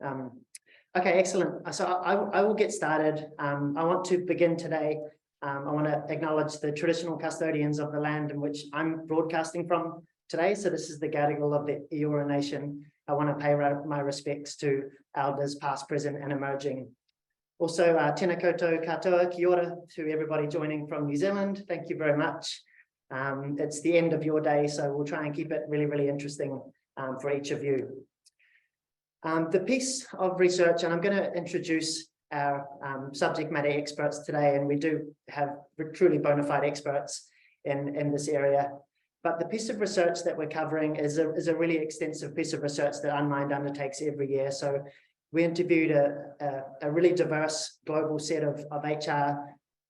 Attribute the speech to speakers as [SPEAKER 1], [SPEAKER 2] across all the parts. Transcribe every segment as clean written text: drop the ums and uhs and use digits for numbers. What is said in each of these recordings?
[SPEAKER 1] Okay, excellent. So I will get started. I want to begin today. I want to acknowledge the traditional custodians of the land in which I'm broadcasting from today. So this is the Gadigal of the Eora Nation. I want to pay my respects to elders past, present and emerging. Also, tēnā koutou katoa, kia ora to everybody joining from New Zealand. Thank you very much. It's the end of your day, so we'll try and keep it really, really interesting for each of you. The piece of research, and I'm going to introduce our subject matter experts today, and we do have truly bona fide experts in this area. But the piece of research that we're covering is a really extensive piece of research that Unmind undertakes every year. So we interviewed a really diverse global set of HR,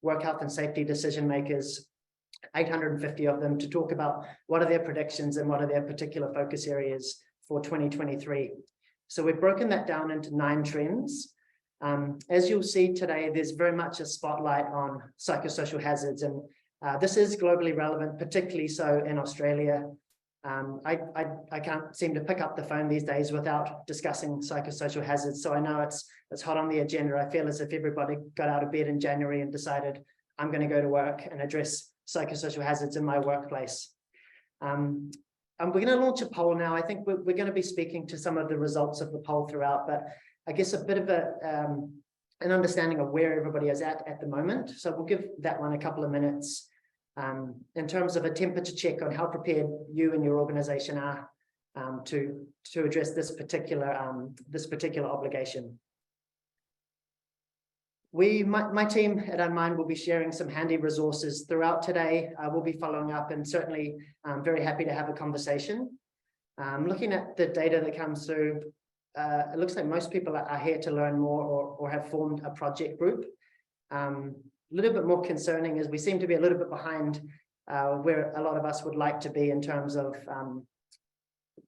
[SPEAKER 1] work health and safety decision makers, 850 of them, to talk about what are their predictions and what are their particular focus areas for 2023. So we've broken that down into 9 trends. As you'll see today, there's very much a spotlight on psychosocial hazards, and this is globally relevant, particularly so in Australia. I can't seem to pick up the phone these days without discussing psychosocial hazards, so I know it's hot on the agenda. I feel as if everybody got out of bed in January and decided, I'm going to go to work and address psychosocial hazards in my workplace. And we're going to launch a poll now. I think we're going to be speaking to some of the results of the poll throughout, but I guess a bit of an understanding of where everybody is at the moment. So we'll give that one a couple of minutes in terms of a temperature check on how prepared you and your organization are to address this particular obligation. My team at Unmind will be sharing some handy resources throughout today. We'll be following up, and certainly I'm very happy to have a conversation. Looking at the data that comes through, it looks like most people are here to learn more or have formed a project group. A little bit more concerning is we seem to be a little bit behind where a lot of us would like to be in terms of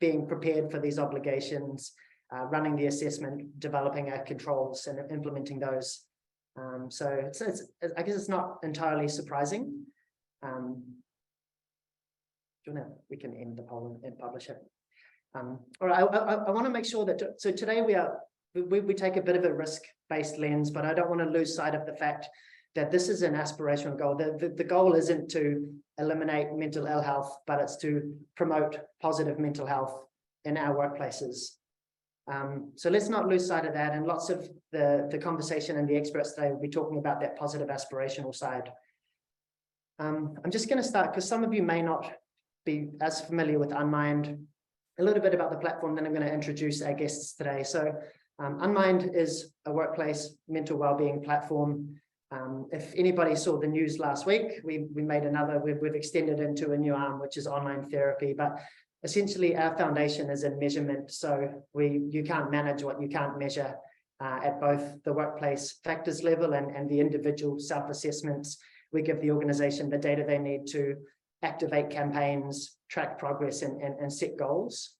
[SPEAKER 1] being prepared for these obligations, running the assessment, developing our controls and implementing those. So I guess it's not entirely surprising. We can end the poll and publish it. All right, I want to make sure that, so today we take a bit of a risk-based lens, but I don't want to lose sight of the fact that this is an aspirational goal. The goal isn't to eliminate mental ill health, but it's to promote positive mental health in our workplaces. So let's not lose sight of that, and lots of the conversation and the experts today will be talking about that positive aspirational side. I'm just going to start, because some of you may not be as familiar with Unmind, a little bit about the platform, then I'm going to introduce our guests today. So Unmind is a workplace mental wellbeing platform. If anybody saw the news last week, we made another, we've extended into a new arm, which is online therapy, but essentially our foundation is in measurement. So you can't manage what you can't measure at both the workplace factors level and the individual self-assessments. We give the organization the data they need to activate campaigns, track progress and set goals.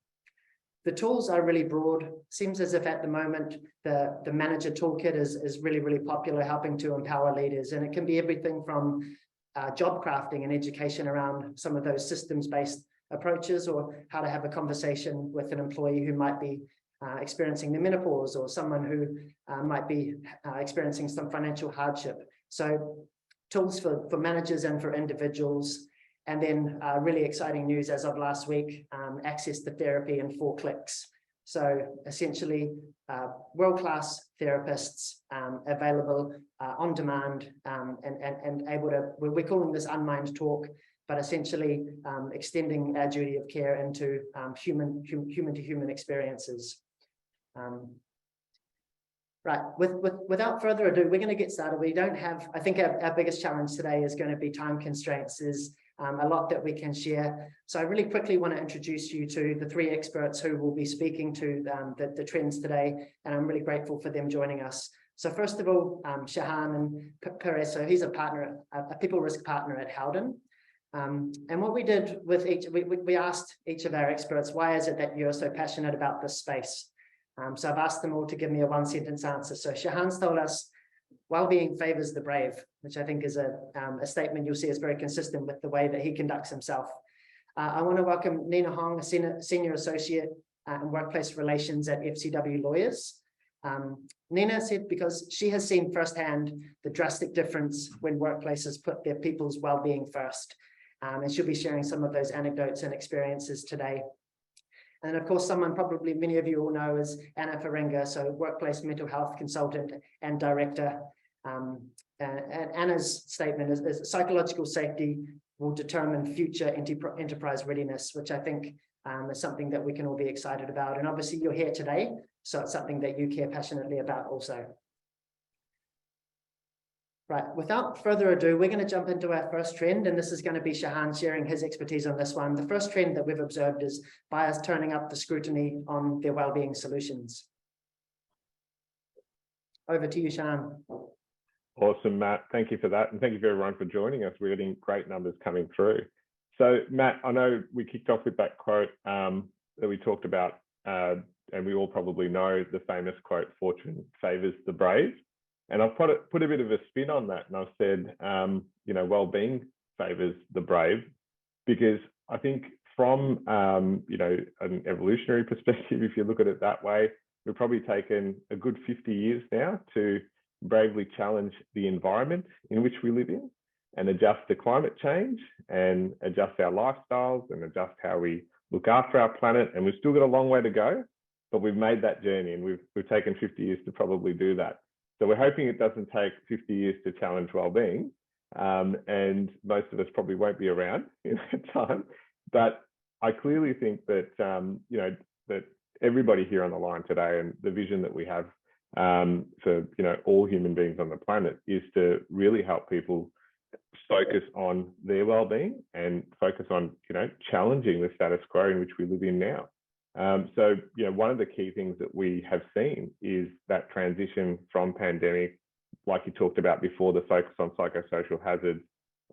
[SPEAKER 1] The tools are really broad. Seems as if at the moment the manager toolkit is really, really popular, helping to empower leaders. And it can be everything from job crafting and education around some of those systems-based approaches, or how to have a conversation with an employee who might be experiencing the menopause, or someone who might be experiencing some financial hardship. So tools for managers and for individuals. And then really exciting news as of last week, access to therapy in 4 clicks. So essentially world-class therapists available on demand and able to, we're calling this Unmind Talk, but essentially extending our duty of care into human to human experiences. Right, without further ado, we're going to get started. We don't have, I think our biggest challenge today is going to be time constraints. There's a lot that we can share. So I really quickly want to introduce you to the 3 experts who will be speaking to the trends today, and I'm really grateful for them joining us. So first of all, Shahan and Perez, so he's a partner, a people risk partner at Howden. And what we did with each, we asked each of our experts, why is it that you're so passionate about this space? So I've asked them all to give me a 1-sentence answer. So Shahan's told us, well-being favors the brave, which I think is a statement you'll see is very consistent with the way that he conducts himself. I want to welcome Nina Hong, a senior associate in workplace relations at FCW Lawyers. Nina said because she has seen firsthand the drastic difference when workplaces put their people's well-being first. And she'll be sharing some of those anecdotes and experiences today. And of course, someone probably many of you all know is Anna Faringa, so workplace mental health consultant and director. And Anna's statement is psychological safety will determine future enterprise readiness, which I think is something that we can all be excited about. And obviously you're here today, so it's something that you care passionately about also. Right, without further ado, we're going to jump into our first trend, and this is going to be Shahan sharing his expertise on this one. The first trend that we've observed is buyers turning up the scrutiny on their wellbeing solutions. Over to you, Shahan.
[SPEAKER 2] Awesome, Matt. Thank you for that. And thank you for everyone for joining us. We're getting great numbers coming through. So, Matt, I know we kicked off with that quote that we talked about, and we all probably know the famous quote, "Fortune favors the brave." And I've put a bit of a spin on that, and I've said, well-being favors the brave, because I think from, an evolutionary perspective, if you look at it that way, we've probably taken a good 50 years now to bravely challenge the environment in which we live in and adjust to climate change and adjust our lifestyles and adjust how we look after our planet. And we've still got a long way to go, but we've made that journey, and we've taken 50 years to probably do that. So we're hoping it doesn't take 50 years to challenge well-being, and most of us probably won't be around in that time. But I clearly think that that everybody here on the line today, and the vision that we have for all human beings on the planet, is to really help people focus on their well-being and focus on challenging the status quo in which we live in now. So, one of the key things that we have seen is that transition from pandemic, like you talked about before, the focus on psychosocial hazards,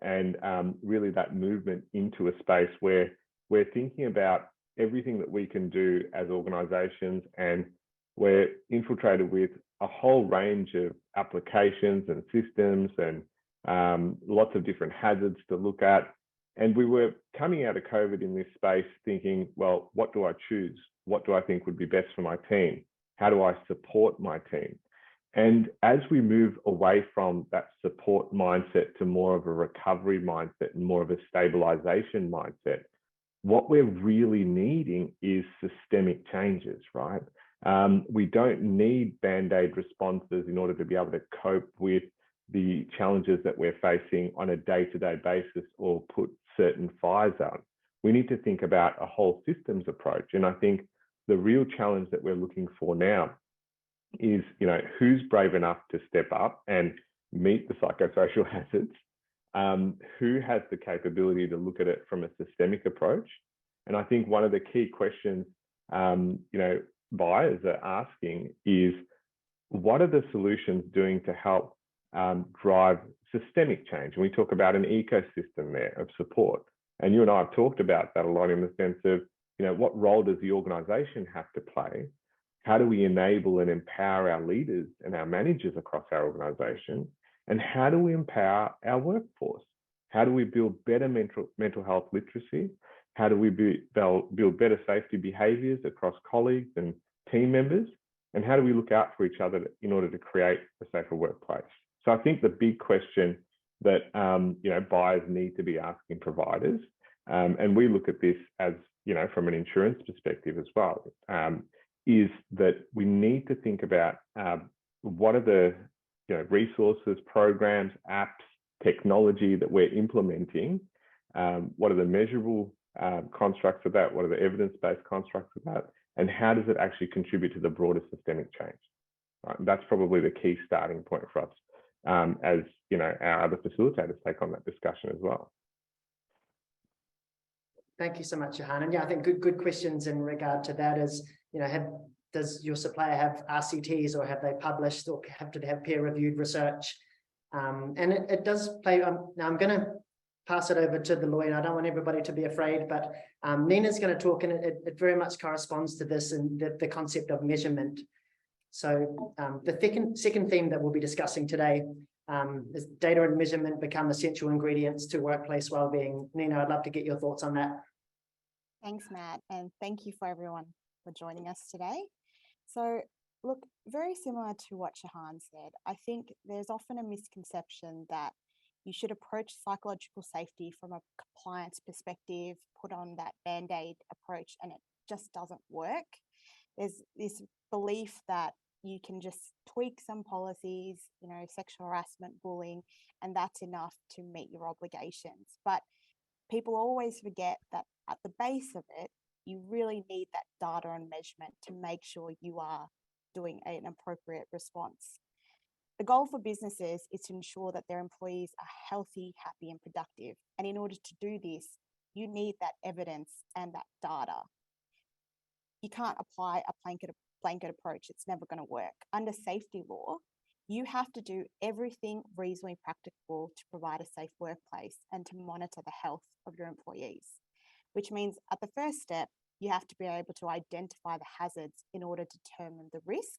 [SPEAKER 2] and really that movement into a space where we're thinking about everything that we can do as organizations, and we're infiltrated with a whole range of applications and systems and lots of different hazards to look at. And we were coming out of COVID in this space thinking, well, what do I choose? What do I think would be best for my team? How do I support my team? And as we move away from that support mindset to more of a recovery mindset and more of a stabilization mindset, what we're really needing is systemic changes, right? We don't need band-aid responses in order to be able to cope with the challenges that we're facing on a day-to-day basis or put certain fires out. We need to think about a whole systems approach. And I think the real challenge that we're looking for now is, who's brave enough to step up and meet the psychosocial hazards, who has the capability to look at it from a systemic approach. And I think one of the key questions, buyers are asking is, what are the solutions doing to help drive systemic change? And we talk about an ecosystem there of support. And you and I have talked about that a lot, in the sense of, what role does the organization have to play? How do we enable and empower our leaders and our managers across our organization? And how do we empower our workforce? How do we build better mental health literacy? How do we build better safety behaviors across colleagues and team members? And how do we look out for each other in order to create a safer workplace? So I think the big question that buyers need to be asking providers, and we look at this as from an insurance perspective as well, is that we need to think about what are the resources, programs, apps, technology that we're implementing. What are the measurable constructs of that? What are the evidence-based constructs of that? And how does it actually contribute to the broader systemic change? Right? And that's probably the key starting point for us, as our other facilitators take on that discussion as well.
[SPEAKER 1] Thank you so much, Johan. And yeah, I think good questions in regard to that is, does your supplier have RCTs, or have they published, or do they have peer-reviewed research? And it does play. Now I'm going to pass it over to the lawyer. I don't want everybody to be afraid, but Nina's going to talk, and it very much corresponds to this and the concept of measurement. So the second theme that we'll be discussing today is data and measurement become essential ingredients to workplace wellbeing. Nina, I'd love to get your thoughts on that.
[SPEAKER 3] Thanks, Matt, and thank you for everyone for joining us today. So Look, very similar to what Shahan said, I think there's often a misconception that you should approach psychological safety from a compliance perspective, put on that band-aid approach, and it just doesn't work. There's this belief that you can just tweak some policies, sexual harassment, bullying, and that's enough to meet your obligations. But people always forget that at the base of it, you really need that data and measurement to make sure you are doing an appropriate response. The goal for businesses is to ensure that their employees are healthy, happy, and productive. And in order to do this, you need that evidence and that data. You can't apply a blanket approach. It's never going to work. Under safety law, you have to do everything reasonably practicable to provide a safe workplace and to monitor the health of your employees, which means at the first step, you have to be able to identify the hazards in order to determine the risk.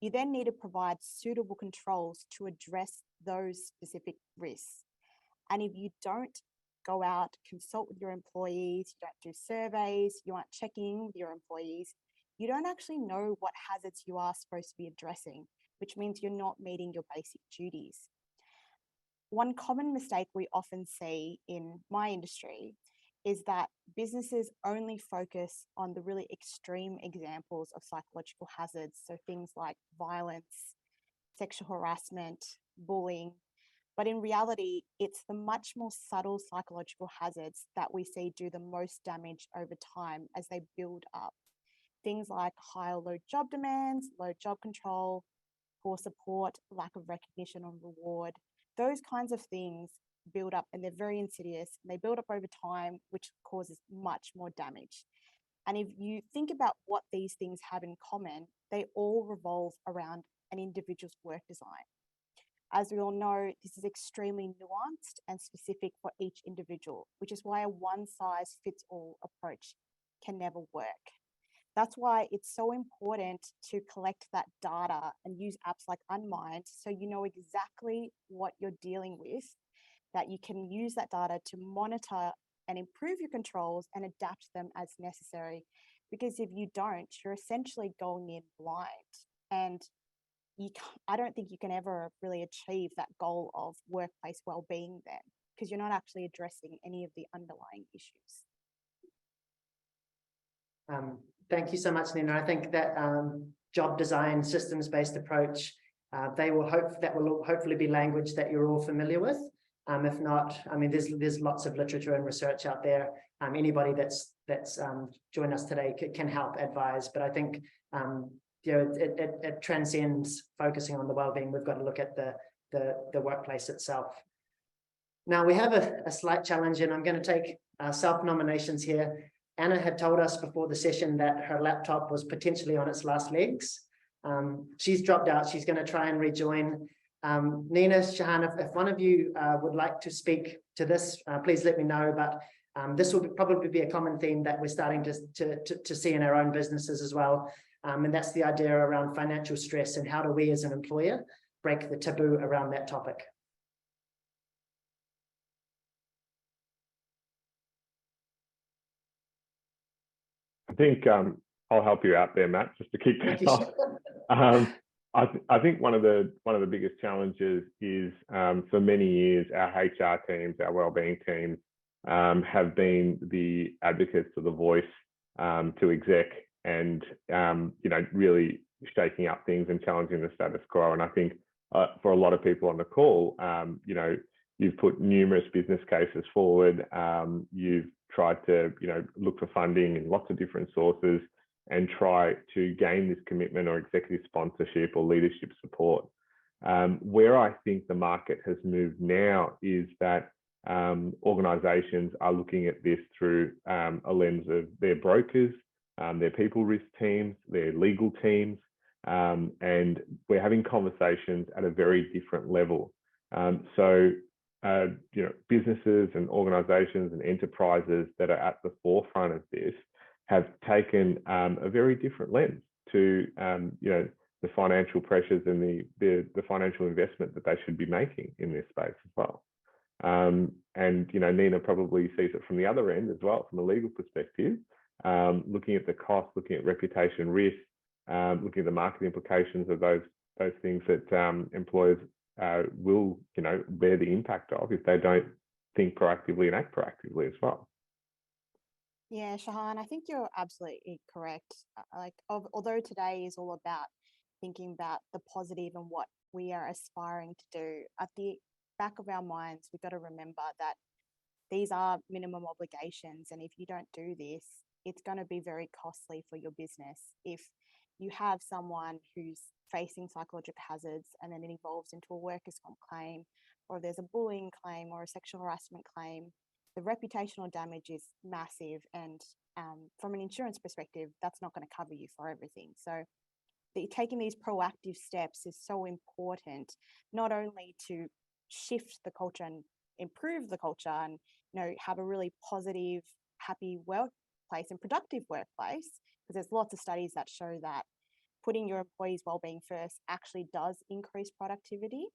[SPEAKER 3] You then need to provide suitable controls to address those specific risks. And if you don't go out, consult with your employees, you don't do surveys, you aren't checking with your employees, you don't actually know what hazards you are supposed to be addressing, which means you're not meeting your basic duties. One common mistake we often see in my industry is that businesses only focus on the really extreme examples of psychological hazards. So things like violence, sexual harassment, bullying. But in reality, it's the much more subtle psychological hazards that we see do the most damage over time as they build up. Things like high or low job demands, low job control, poor support, lack of recognition or reward. Those kinds of things build up and they're very insidious. They build up over time, which causes much more damage. And if you think about what these things have in common, they all revolve around an individual's work design. As we all know, this is extremely nuanced and specific for each individual, which is why a one-size-fits-all approach can never work. That's why it's so important to collect that data and use apps like Unmind so you know exactly what you're dealing with, that you can use that data to monitor and improve your controls and adapt them as necessary. Because if you don't, you're essentially going in blind. And I don't think you can ever really achieve that goal of workplace well-being then, because you're not actually addressing any of the underlying issues.
[SPEAKER 1] Thank you so much, Nina. I think that job design systems-based approach, that will hopefully be language that you're all familiar with. If not, I mean, there's lots of literature and research out there. Anybody that's joined us today can help advise. But I think it transcends focusing on the well-being. We've got to look at the workplace itself. Now we have a slight challenge, and I'm going to take self-nominations here. Anna had told us before the session that her laptop was potentially on its last legs. She's dropped out. She's going to try and rejoin. Nina, Shahan, if one of you would like to speak to this, please let me know. But this will probably be a common theme that we're starting to see in our own businesses as well. And that's the idea around financial stress and how do we as an employer break the taboo around that topic.
[SPEAKER 2] I think I'll help you out there, Matt, just to keep this off. I think one of the biggest challenges is for many years our HR teams, our wellbeing teams, have been the advocates of the voice to exec and really shaking up things and challenging the status quo. And I think for a lot of people on the call, you've put numerous business cases forward. You've tried to look for funding in lots of different sources and try to gain this commitment or executive sponsorship or leadership support. Where I think the market has moved now is that organizations are looking at this through a lens of their brokers, their people risk teams, their legal teams, and we're having conversations at a very different level. Businesses and organizations and enterprises that are at the forefront of this have taken a very different lens to the financial pressures and the financial investment that they should be making in this space as well. Nina probably sees it from the other end as well, from a legal perspective, looking at the cost, looking at reputation risk, looking at the market implications of those things that employers will, bear the impact of if they don't think proactively and act proactively as well.
[SPEAKER 3] Yeah, Shahan, I think you're absolutely correct. Although today is all about thinking about the positive and what we are aspiring to do, at the back of our minds, we've got to remember that these are minimum obligations. And if you don't do this, it's going to be very costly for your business. If you have someone who's facing psychological hazards and then it evolves into a workers' comp claim, or there's a bullying claim or a sexual harassment claim, the reputational damage is massive. And from an insurance perspective, that's not going to cover you for everything. So taking these proactive steps is so important, not only to shift the culture and improve the culture and have a really positive, happy workplace and productive workplace, because there's lots of studies that show that putting your employees' well-being first actually does increase productivity.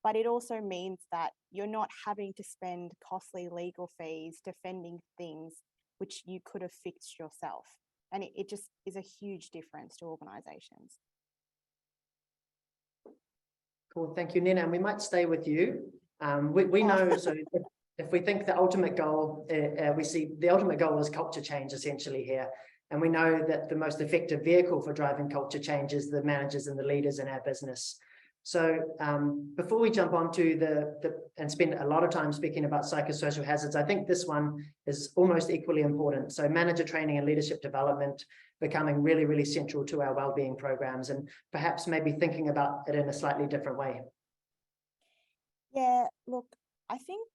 [SPEAKER 3] But it also means that you're not having to spend costly legal fees defending things which you could have fixed yourself. And it just is a huge difference to organizations.
[SPEAKER 1] Cool, thank you, Nina. And we might stay with you. We know, so if we think the ultimate goal, we see the ultimate goal is culture change essentially here. And we know that the most effective vehicle for driving culture change is the managers and the leaders in our business. So before we jump onto and spend a lot of time speaking about psychosocial hazards, I think this one is almost equally important. So manager training and leadership development becoming really, really central to our wellbeing programs, and perhaps maybe thinking about it in a slightly different way.
[SPEAKER 3] Yeah, look, I think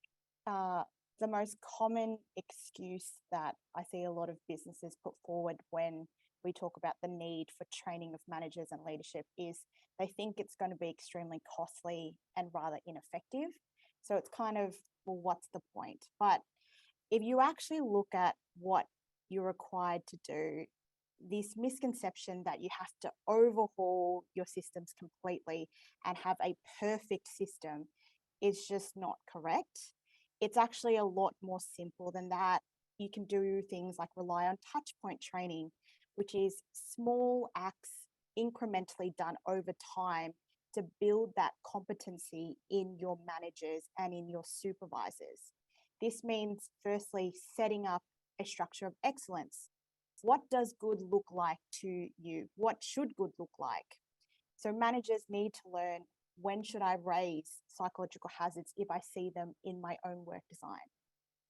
[SPEAKER 3] the most common excuse that I see a lot of businesses put forward when we talk about the need for training of managers and leadership is they think it's going to be extremely costly and rather ineffective. So it's kind of, well, what's the point? But if you actually look at what you're required to do, this misconception that you have to overhaul your systems completely and have a perfect system is just not correct. It's actually a lot more simple than that. You can do things like rely on touch point training, which is small acts incrementally done over time to build that competency in your managers and in your supervisors. This means, firstly, setting up a structure of excellence. What does good look like to you? What should good look like? So managers need to learn, when should I raise psychological hazards if I see them in my own work design?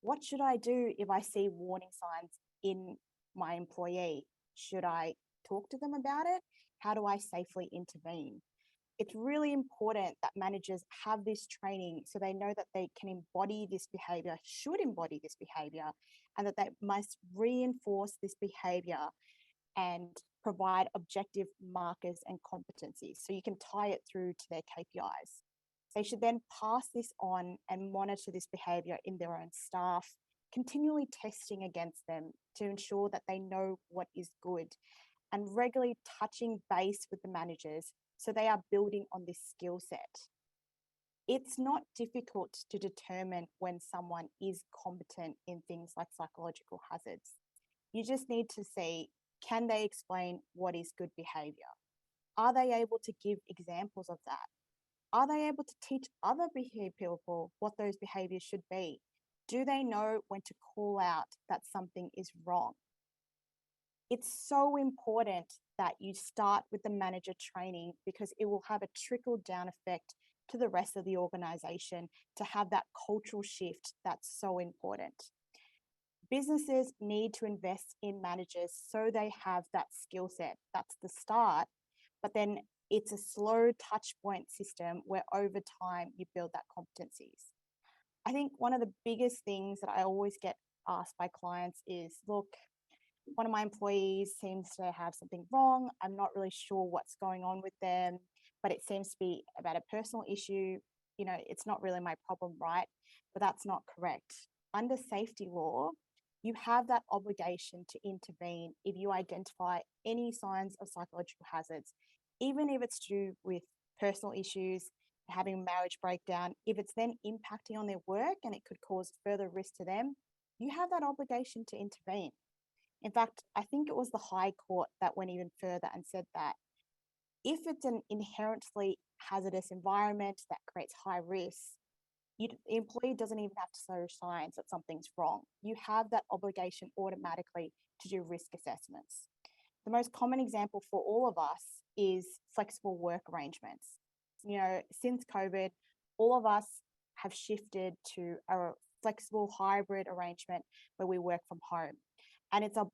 [SPEAKER 3] What should I do if I see warning signs in my employee? Should I talk to them about it? How do I safely intervene? It's really important that managers have this training so they know that they can embody this behavior, should embody this behavior, and that they must reinforce this behavior and provide objective markers and competencies so you can tie it through to their KPIs. They should then pass this on and monitor this behavior in their own staff, continually testing against them to ensure that they know what is good, and regularly touching base with the managers so they are building on this skill set. It's not difficult to determine when someone is competent in things like psychological hazards. You just need to see, can they explain what is good behavior? Are they able to give examples of that? Are they able to teach other people what those behaviors should be? Do they know when to call out that something is wrong? It's so important that you start with the manager training because it will have a trickle down effect to the rest of the organization to have that cultural shift that's so important. Businesses need to invest in managers so they have that skill set. That's the start, but then it's a slow touch point system where over time you build that competencies. I think one of the biggest things that I always get asked by clients is, look, one of my employees seems to have something wrong. I'm not really sure what's going on with them, but it seems to be about a personal issue. It's not really my problem, right? But that's not correct. Under safety law, you have that obligation to intervene if you identify any signs of psychological hazards, even if it's to do with personal issues, having a marriage breakdown. If it's then impacting on their work and it could cause further risk to them, you have that obligation to intervene. In fact, I think it was the High Court that went even further and said that if it's an inherently hazardous environment that creates high risk, the employee doesn't even have to show signs that something's wrong. You have that obligation automatically to do risk assessments. The most common example for all of us is flexible work arrangements. You know, since COVID, all of us have shifted to a flexible hybrid arrangement where we work from home. And it's a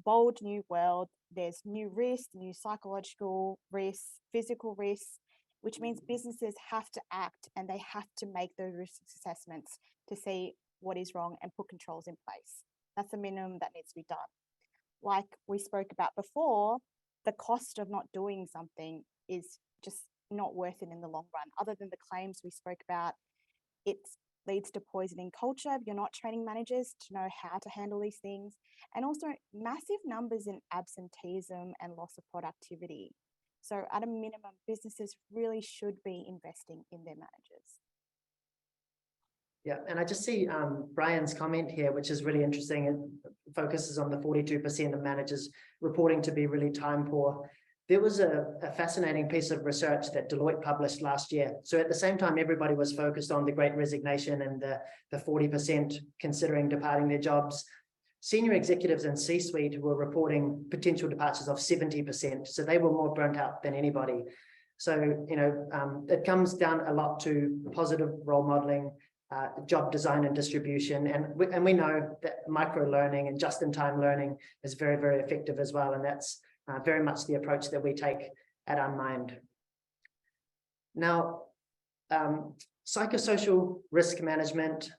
[SPEAKER 3] bold new world. There's new risks, new psychological risks, physical risks, which means businesses have to act and they have to make those risk assessments to see what is wrong and put controls in place. That's the minimum that needs to be done. Like we spoke about before, the cost of not doing something is just not worth it in the long run. Other than the claims we spoke about, it leads to poisoning culture if you're not training managers to know how to handle these things, and also massive numbers in absenteeism and loss of productivity. So at a minimum, businesses really should be investing in their managers.
[SPEAKER 1] Yeah, and I just see Brian's comment here, which is really interesting. It focuses on the 42% of managers reporting to be really time poor. There was a fascinating piece of research that Deloitte published last year. So at the same time, everybody was focused on the Great Resignation and the 40% considering departing their jobs. Senior executives in C-suite were reporting potential departures of 70%. So they were more burnt out than anybody. So, you know, it comes down a lot to positive role modeling, job design and distribution. And we know that micro learning and just-in-time learning is very, very effective as well. And that's very much the approach that we take at Unmind. Now, psychosocial risk management.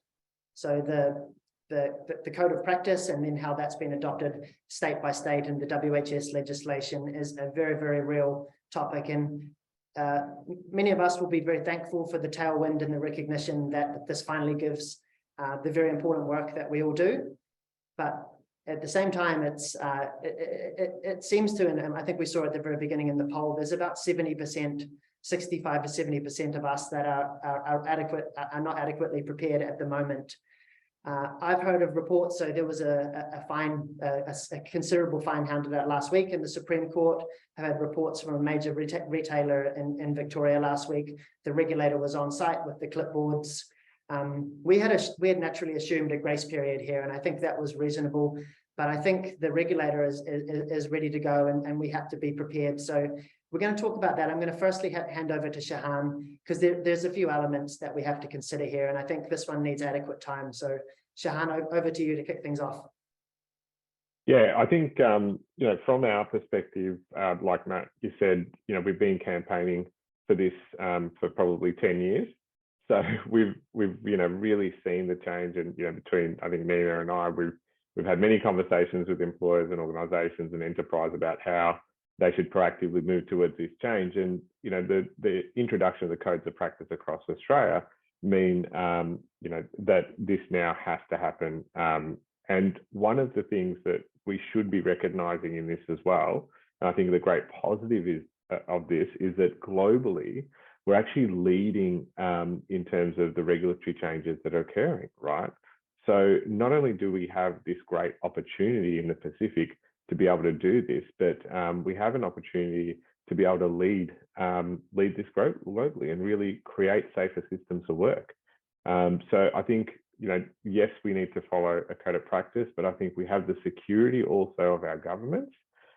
[SPEAKER 1] So the code of practice and then how that's been adopted state by state in the WHS legislation is a very, very real topic. And many of us will be very thankful for the tailwind and the recognition that this finally gives the very important work that we all do. But at the same time, it seems to, and I think we saw at the very beginning in the poll, there's about 70%, 65 to 70% of us that are not adequately prepared at the moment. I've heard of reports, so there was a considerable fine handed out last week in the Supreme Court. I've had reports from a major retailer in Victoria last week. The regulator was on site with the clipboards. We had naturally assumed a grace period here, and I think that was reasonable. But I think the regulator is ready to go, and we have to be prepared. So we're going to talk about that. I'm going to firstly hand over to Shahan, because there's a few elements that we have to consider here, and I think this one needs adequate time. So Shahan, over to you to kick things off.
[SPEAKER 2] Yeah, I think, you know, from our perspective, like Matt, you said, you know, we've been campaigning for this for probably 10 years. So we've you know, really seen the change, and, you know, between, I think, Nina and I, we've had many conversations with employers and organisations and enterprise about how they should proactively move towards this change. And, you know, the introduction of the codes of practice across Australia mean, you know, that this now has to happen. And one of the things that we should be recognising in this as well, and I think the great positive of this is that globally, we're actually leading in terms of the regulatory changes that are occurring, right? So not only do we have this great opportunity in the Pacific to be able to do this, but we have an opportunity to be able to lead this growth globally and really create safer systems of work. So I think, you know, yes, we need to follow a code of practice, but I think we have the security also of our governments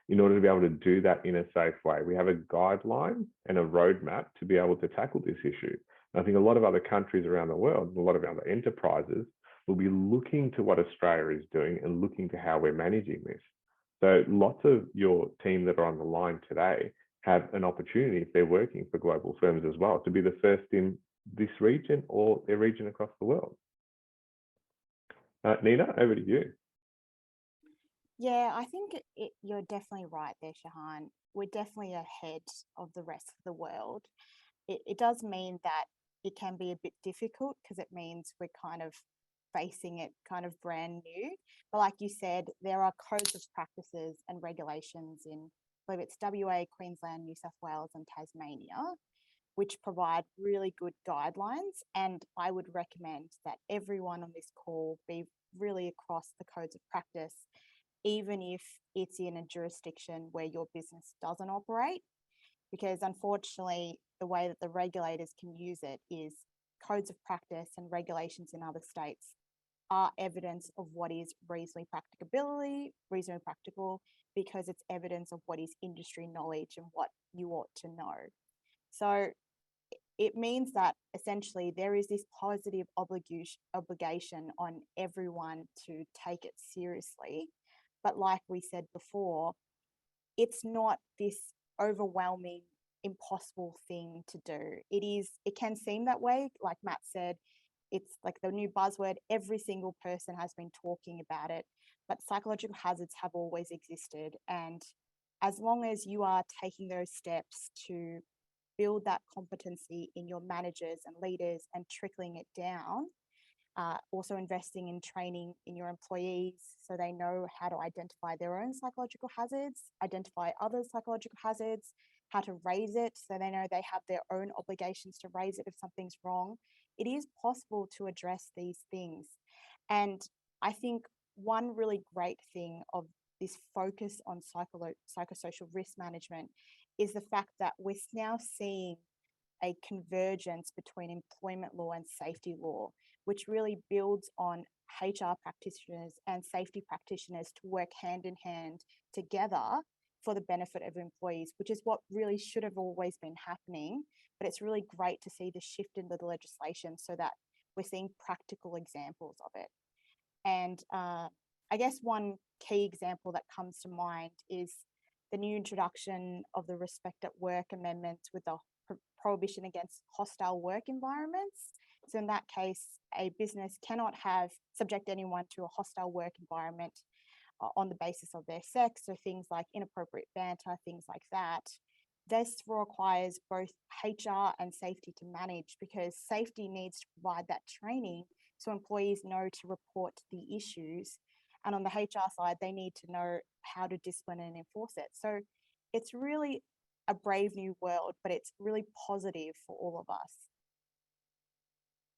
[SPEAKER 2] in order to be able to do that in a safe way. We have a guideline and a roadmap to be able to tackle this issue. And I think a lot of other countries around the world, a lot of other enterprises will be looking to what Australia is doing and looking to how we're managing this. So lots of your team that are on the line today have an opportunity, if they're working for global firms as well, to be the first in this region or their region across the world. Nina, over to you.
[SPEAKER 3] Yeah, I think you're definitely right there, Shahan. We're definitely ahead of the rest of the world. It does mean that it can be a bit difficult because it means we're kind of facing it kind of brand new. But like you said, there are codes of practices and regulations in, I believe it's WA, Queensland, New South Wales and Tasmania, which provide really good guidelines. And I would recommend that everyone on this call be really across the codes of practice even if it's in a jurisdiction where your business doesn't operate. Because unfortunately, the way that the regulators can use it is codes of practice and regulations in other states are evidence of what is reasonably practical, because it's evidence of what is industry knowledge and what you ought to know. So it means that essentially there is this positive obligation on everyone to take it seriously. But like we said before, it's not this overwhelming, impossible thing to do. It can seem that way, like Matt said. It's like the new buzzword. Every single person has been talking about it, but psychological hazards have always existed. And as long as you are taking those steps to build that competency in your managers and leaders and trickling it down, also investing in training in your employees so they know how to identify their own psychological hazards, identify other psychological hazards, how to raise it so they know they have their own obligations to raise it if something's wrong. It is possible to address these things. And I think one really great thing of this focus on psychosocial risk management is the fact that we're now seeing a convergence between employment law and safety law, which really builds on HR practitioners and safety practitioners to work hand in hand together for the benefit of employees, which is what really should have always been happening. But it's really great to see the shift in the legislation so that we're seeing practical examples of it. And I guess one key example that comes to mind is the new introduction of the Respect at Work amendments with the prohibition against hostile work environments. So in that case, a business cannot subject anyone to a hostile work environment on the basis of their sex, or things like inappropriate banter, things like that. This requires both HR and safety to manage, because safety needs to provide that training so employees know to report the issues. And on the HR side, they need to know how to discipline and enforce it. So it's really a brave new world, but it's really positive for all of us.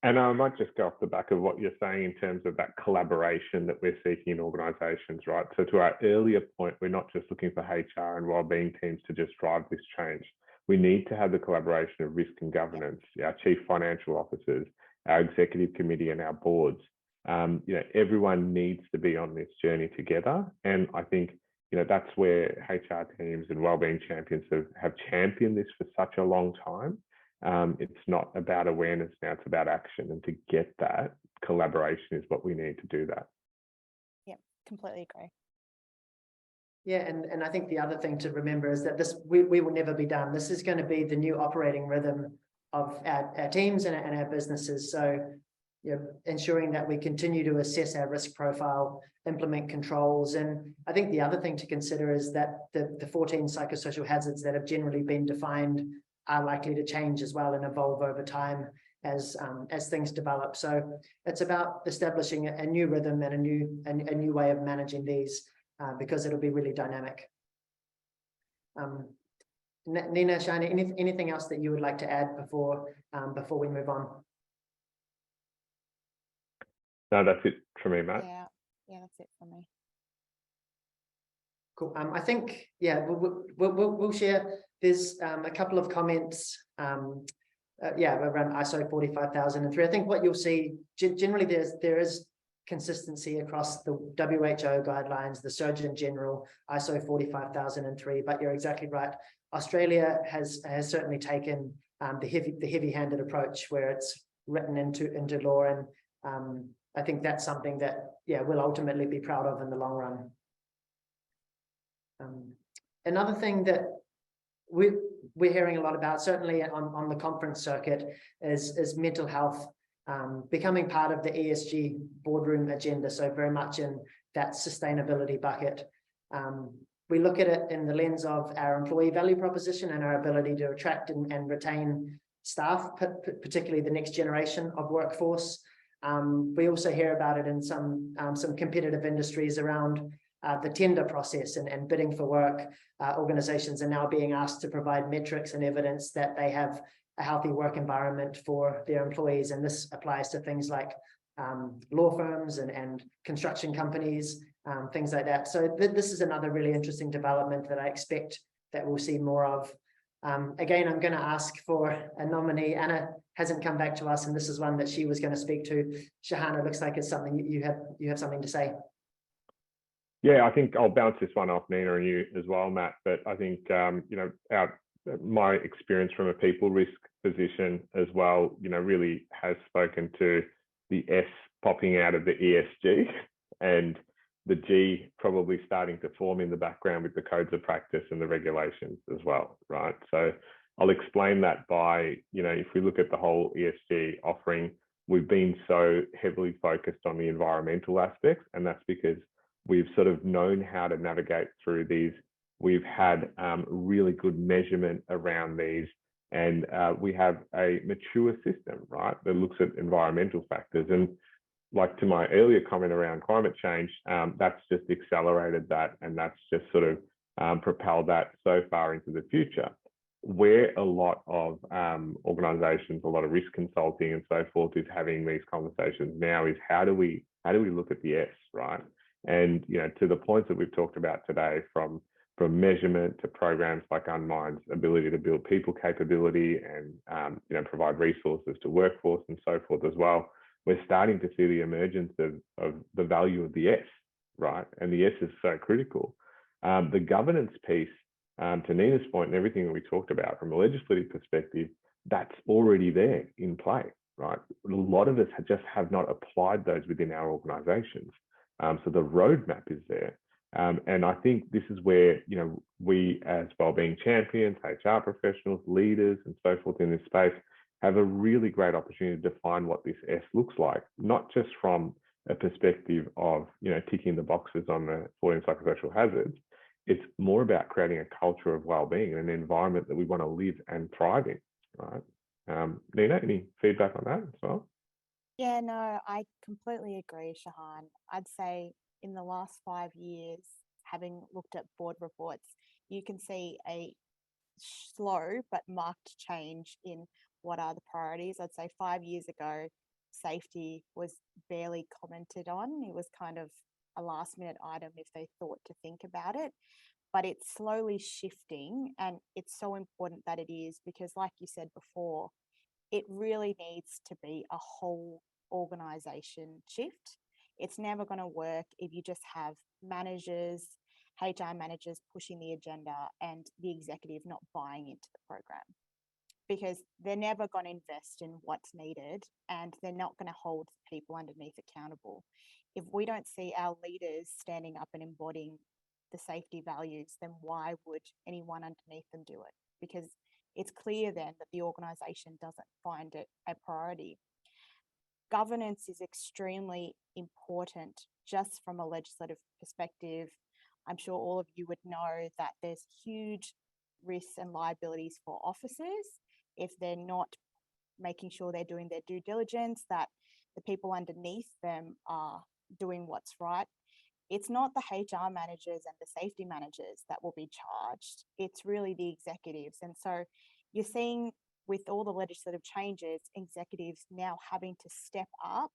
[SPEAKER 2] And I might just go off the back of what you're saying in terms of that collaboration that we're seeking in organisations, right? So to our earlier point, we're not just looking for HR and wellbeing teams to just drive this change. We need to have the collaboration of risk and governance, our chief financial officers, our executive committee and our boards. Everyone needs to be on this journey together. And I think, that's where HR teams and wellbeing champions have championed this for such a long time. It's not about awareness now, it's about action. And to get that collaboration is what we need to do that.
[SPEAKER 3] Yeah, completely agree.
[SPEAKER 1] Yeah, and I think the other thing to remember is that we will never be done. This is going to be the new operating rhythm of our teams and our businesses. So ensuring that we continue to assess our risk profile, implement controls. And I think the other thing to consider is that the 14 psychosocial hazards that have generally been defined are likely to change as well and evolve over time as things develop. So it's about establishing a new rhythm and a new way of managing these, because it'll be really dynamic. Nina, Shani, anything else that you would like to add before we move on?
[SPEAKER 2] No, that's it for me, Matt.
[SPEAKER 3] Yeah, that's it for me.
[SPEAKER 1] Cool. I think, we'll share. There's a couple of comments, around ISO 45003. I think what you'll see, generally there is consistency across the WHO guidelines, the Surgeon General, ISO 45003, but you're exactly right. Australia has certainly taken the heavy-handed approach where it's written into law, and I think that's something that we'll ultimately be proud of in the long run. Another thing that we're hearing a lot about, certainly on the conference circuit, is mental health becoming part of the ESG boardroom agenda. So very much in that sustainability bucket. We look at it in the lens of our employee value proposition and our ability to attract and retain staff, particularly the next generation of workforce. We also hear about it in some competitive industries around the tender process and bidding for work. Organizations are now being asked to provide metrics and evidence that they have a healthy work environment for their employees. And this applies to things like law firms and construction companies, things like that. So this is another really interesting development that I expect that we'll see more of. Again, I'm going to ask for a nominee. Anna hasn't come back to us, and this is one that she was going to speak to. Shahan, it looks like it's something you have something to say.
[SPEAKER 2] Yeah, I think I'll bounce this one off Nina and you as well, Matt. But I think my experience from a people risk position as well, really has spoken to the S popping out of the ESG and the G probably starting to form in the background with the codes of practice and the regulations as well, right? So I'll explain that by, if we look at the whole ESG offering, we've been so heavily focused on the environmental aspects, and that's because we've sort of known how to navigate through these. We've had really good measurement around these, and we have a mature system, right, that looks at environmental factors. And like to my earlier comment around climate change, that's just accelerated that, and that's just sort of propelled that so far into the future. Where a lot of organizations, a lot of risk consulting and so forth is having these conversations now is how do we look at the S, right? And to the points that we've talked about today, from measurement to programs like Unmind's ability to build people capability and provide resources to workforce and so forth as well, we're starting to see the emergence of the value of the S, right? And the S is so critical. The governance piece, to Nina's point and everything that we talked about from a legislative perspective, that's already there in play, right? A lot of us just have not applied those within our organizations. So the roadmap is there. And I think this is where, we as wellbeing champions, HR professionals, leaders, and so forth in this space have a really great opportunity to define what this S looks like, not just from a perspective of, ticking the boxes on the 14 psychosocial hazards. It's more about creating a culture of wellbeing and an environment that we want to live and thrive in, right? Nina, any feedback on that as well?
[SPEAKER 3] Yeah, no, I completely agree, Shahan. I'd say in the last 5 years, having looked at board reports, you can see a slow but marked change in what are the priorities. I'd say 5 years ago, safety was barely commented on. It was kind of a last minute item if they thought to think about it. But it's slowly shifting, and it's so important that it is, because like you said before, it really needs to be a whole organization shift. It's never going to work if you just have managers, HR managers pushing the agenda and the executive not buying into the program, because they're never going to invest in what's needed, and they're not going to hold people underneath accountable. If we don't see our leaders standing up and embodying the safety values, then why would anyone underneath them do it? Because it's clear then that the organisation doesn't find it a priority. Governance is extremely important just from a legislative perspective. I'm sure all of you would know that there's huge risks and liabilities for officers if they're not making sure they're doing their due diligence, that the people underneath them are doing what's right. It's not the HR managers and the safety managers that will be charged. It's really the executives. And so you're seeing with all the legislative changes, executives now having to step up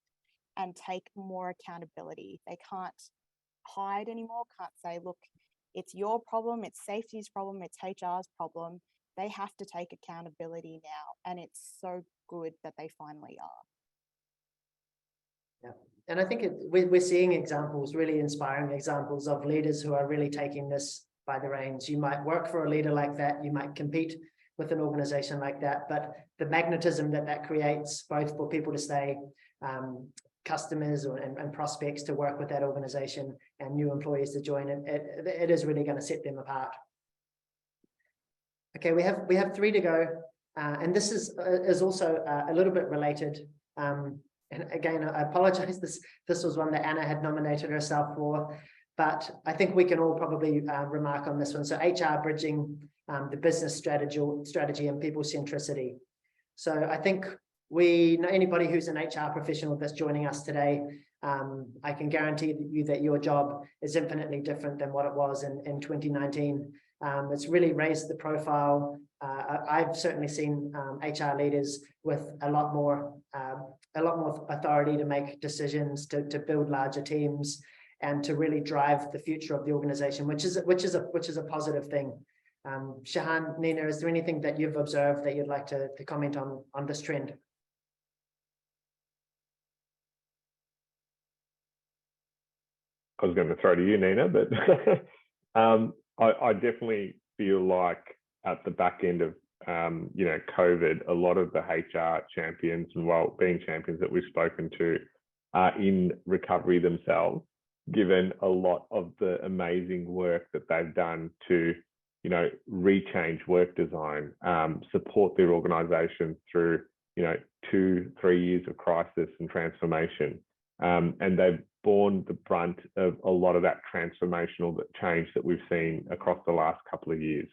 [SPEAKER 3] and take more accountability. They can't hide anymore, can't say, look, it's your problem, it's safety's problem, it's HR's problem. They have to take accountability now. And it's so good that they finally are.
[SPEAKER 1] Yeah. And I think we're seeing examples, really inspiring examples of leaders who are really taking this by the reins. You might work for a leader like that, you might compete with an organization like that, but the magnetism that creates, both for people to stay, customers and prospects to work with that organization, and new employees to join it is really going to set them apart. Okay, we have 3 to go, and this is also a little bit related. And again, I apologize, this was one that Anna had nominated herself for, but I think we can all probably remark on this one. So HR bridging the business strategy and people centricity. So I think anybody who's an HR professional that's joining us today, I can guarantee you that your job is infinitely different than what it was in 2019. It's really raised the profile. I've certainly seen HR leaders with a lot more authority to make decisions, to build larger teams, and to really drive the future of the organization, which is a positive thing. Shahan, Nina, is there anything that you've observed that you'd like to comment on this trend?
[SPEAKER 2] I was going to throw to you, Nina, but I definitely feel like at the back end of COVID, a lot of the HR champions and wellbeing champions that we've spoken to are in recovery themselves, given a lot of the amazing work that they've done to, rechange work design, support their organizations through, 2-3 years of crisis and transformation. And they've borne the brunt of a lot of that transformational change that we've seen across the last couple of years.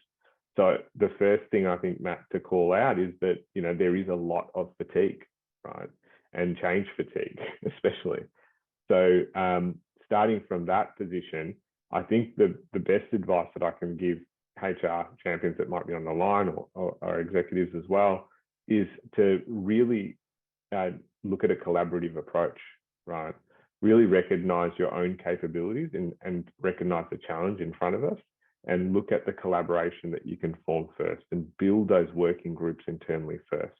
[SPEAKER 2] So the first thing I think, Matt, to call out is that, there is a lot of fatigue, right? And change fatigue, especially. So starting from that position, I think the best advice that I can give HR champions that might be on the line or executives as well is to really look at a collaborative approach, right? Really recognize your own capabilities and recognize the challenge in front of us, and look at the collaboration that you can form first and build those working groups internally first.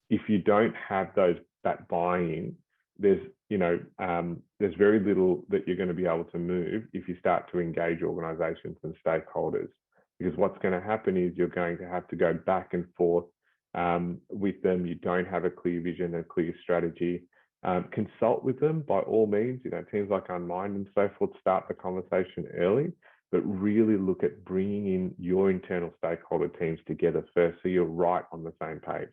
[SPEAKER 2] If you don't have that buy-in, there's very little that you're going to be able to move if you start to engage organizations and stakeholders, because what's going to happen is you're going to have to go back and forth with them. You don't have a clear vision, a clear strategy. Consult with them by all means, teams like Unmind and so forth, start the conversation early, but really look at bringing in your internal stakeholder teams together first, so you're right on the same page.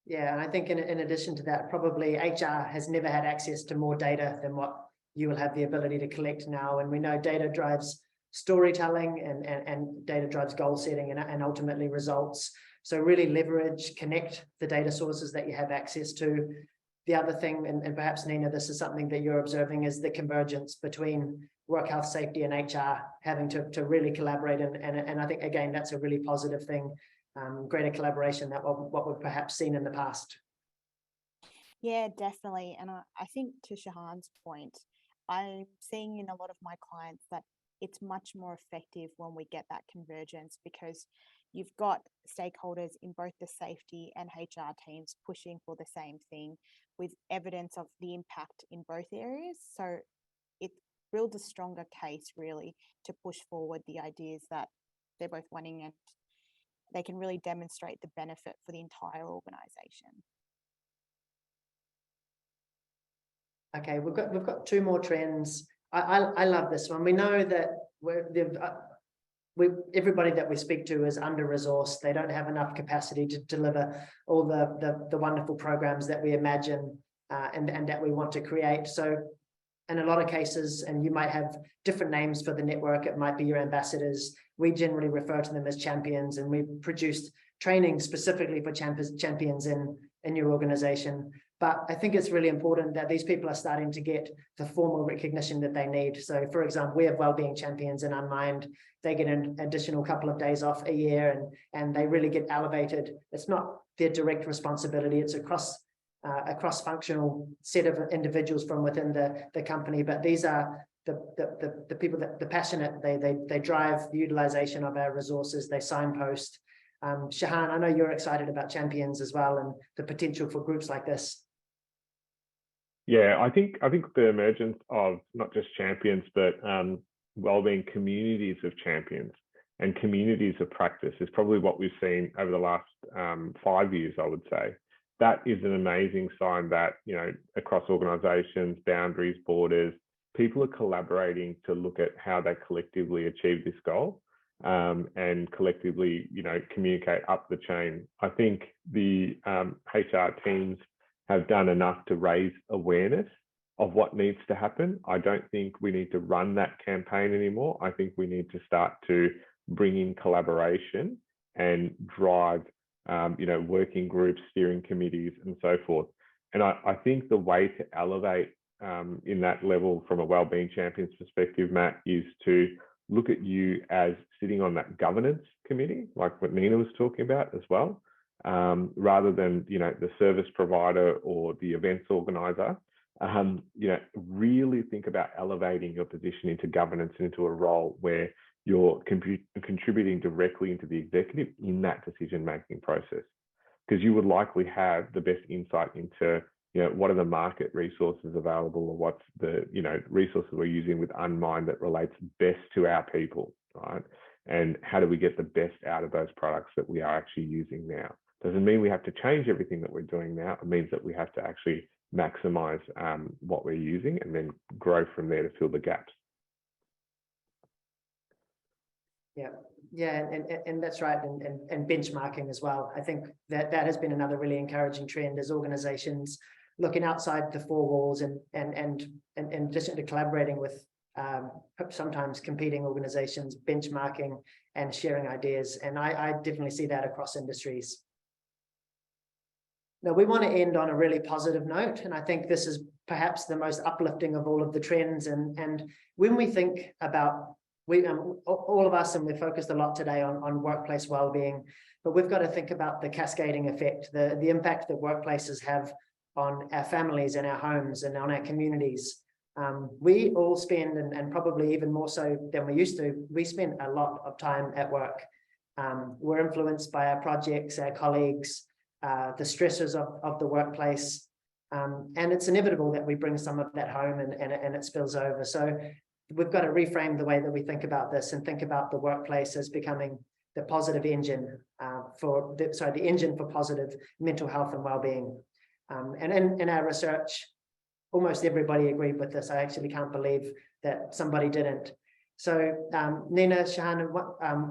[SPEAKER 1] Yeah, and I think in addition to that, probably HR has never had access to more data than what you will have the ability to collect now. And we know data drives storytelling and data drives goal setting and ultimately results. So really leverage, connect the data sources that you have access to. The other thing, and perhaps Nina, this is something that you're observing, is the convergence between work health safety and HR having to really collaborate. And I think, again, that's a really positive thing, greater collaboration than what we've perhaps seen in the past.
[SPEAKER 3] Yeah, definitely. And I think to Shahan's point, I'm seeing in a lot of my clients that it's much more effective when we get that convergence, because you've got stakeholders in both the safety and HR teams pushing for the same thing with evidence of the impact in both areas. So it builds a stronger case really to push forward the ideas that they're both wanting, and they can really demonstrate the benefit for the entire organization.
[SPEAKER 1] Okay, we've got 2 more trends. I love this one. We know that everybody that we speak to is under-resourced. They don't have enough capacity to deliver all the wonderful programs that we imagine and that we want to create. So in a lot of cases, and you might have different names for the network, it might be your ambassadors. We generally refer to them as champions, and we've produced training specifically for champions in your organization. But I think it's really important that these people are starting to get the formal recognition that they need. So, for example, we have wellbeing champions in Unmind. They get an additional couple of days off a year, and they really get elevated. It's not their direct responsibility. It's a cross-functional set of individuals from within the company. But these are the people that they're passionate. They drive the utilization of our resources. They signpost. Shahan, I know you're excited about champions as well and the potential for groups like this.
[SPEAKER 2] Yeah, I think the emergence of not just champions, but wellbeing communities of champions and communities of practice is probably what we've seen over the last 5 years, I would say. That is an amazing sign that, across organizations, boundaries, borders, people are collaborating to look at how they collectively achieve this goal and collectively, communicate up the chain. I think the HR teams have done enough to raise awareness of what needs to happen. I don't think we need to run that campaign anymore. I think we need to start to bring in collaboration and drive, working groups, steering committees, and so forth. And I think the way to elevate in that level from a wellbeing champions perspective, Matt, is to look at you as sitting on that governance committee, like what Nina was talking about as well. rather than, the service provider or the events organizer. Really think about elevating your position into governance and into a role where you're contributing directly into the executive in that decision-making process, because you would likely have the best insight into, what are the market resources available, or what's the, resources we're using with Unmind that relates best to our people, right? And how do we get the best out of those products that we are actually using now? Doesn't mean we have to change everything that we're doing now. It means that we have to actually maximize what we're using and then grow from there to fill the gaps.
[SPEAKER 1] Yeah, and that's right, and benchmarking as well. I think that has been another really encouraging trend as organizations looking outside the four walls and just into collaborating with sometimes competing organizations, benchmarking and sharing ideas. And I definitely see that across industries. Now, we want to end on a really positive note, and I think this is perhaps the most uplifting of all of the trends. And when we think about all of us, and we're focused a lot today on workplace well-being, but we've got to think about the cascading effect, the impact that workplaces have on our families and our homes and on our communities. We all spend, and probably even more so than we used to, we spend a lot of time at work. We're influenced by our projects, our colleagues, the stresses of the workplace, and it's inevitable that we bring some of that home and it spills over. So we've got to reframe the way that we think about this and think about the workplace as becoming the positive engine the engine for positive mental health and well-being. And in our research, almost everybody agreed with this. I actually can't believe that somebody didn't. So Nina, Shahan,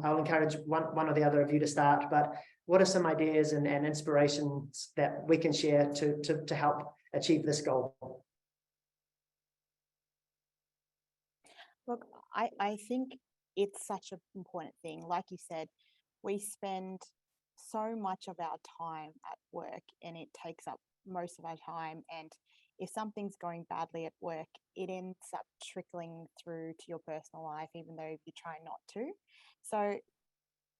[SPEAKER 1] I'll encourage one or the other of you to start, but what are some ideas and inspirations that we can share to help achieve this goal?
[SPEAKER 3] Look, I think it's such an important thing. Like you said, we spend so much of our time at work and it takes up most of our time. And if something's going badly at work, it ends up trickling through to your personal life, even though you try not to. So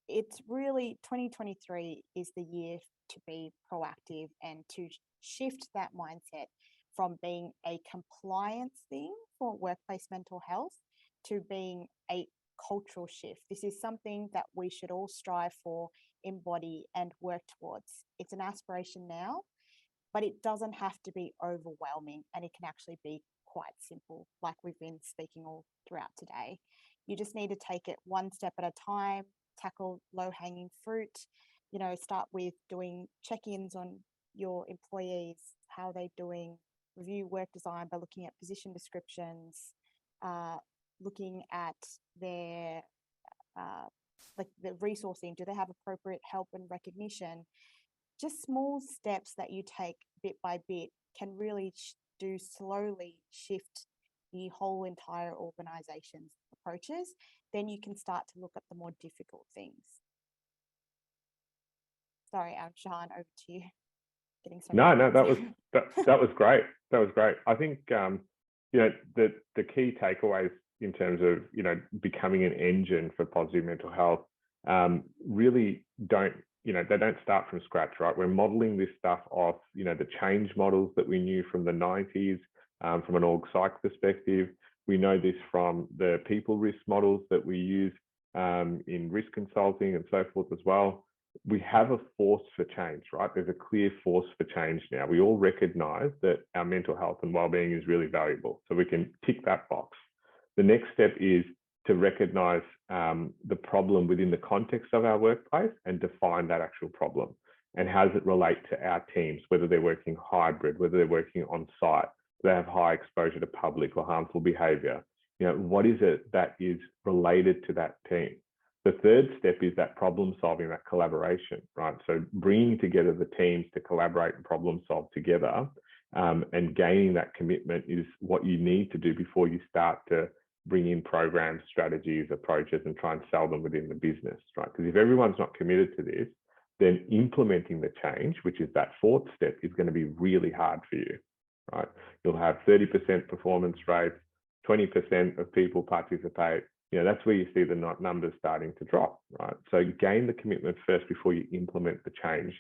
[SPEAKER 3] it's really 2023 is the year to be proactive and to shift that mindset from being a compliance thing for workplace mental health to being a cultural shift. This is something that we should all strive for, embody, and work towards. It's an aspiration now, but it doesn't have to be overwhelming, and it can actually be quite simple, like we've been speaking all throughout today. You just need to take it one step at a time, tackle low-hanging fruit, start with doing check-ins on your employees, how they're doing, review work design by looking at position descriptions, looking at their like the resourcing. Do they have appropriate help and recognition? Just small steps that you take bit by bit can really slowly shift the whole entire organization's approaches. Then you can start to look at the more difficult things. Sorry, Shahan, over to you.
[SPEAKER 2] No, that was great. That was great. I think the key takeaways in terms of becoming an engine for positive mental health really don't they don't start from scratch, right? We're modeling this stuff off the change models that we knew from the 90s, from an org psych perspective. We know this from the people risk models that we use in risk consulting and so forth as well. We have a force for change, right? There's a clear force for change now. We all recognize that our mental health and well-being is really valuable, so we can tick that box. The next step is to recognize the problem within the context of our workplace and define that actual problem. And how does it relate to our teams, whether they're working hybrid, whether they're working on site, they have high exposure to public or harmful behavior. What is it that is related to that team? The third step is that problem solving, that collaboration, right? So bringing together the teams to collaborate and problem solve together, and gaining that commitment is what you need to do before you start to bring in programs, strategies, approaches, and try and sell them within the business, right? Because if everyone's not committed to this, then implementing the change, which is that fourth step, is going to be really hard for you, right? You'll have 30% performance rates, 20% of people participate. That's where you see the numbers starting to drop, right? So gain the commitment first before you implement the change.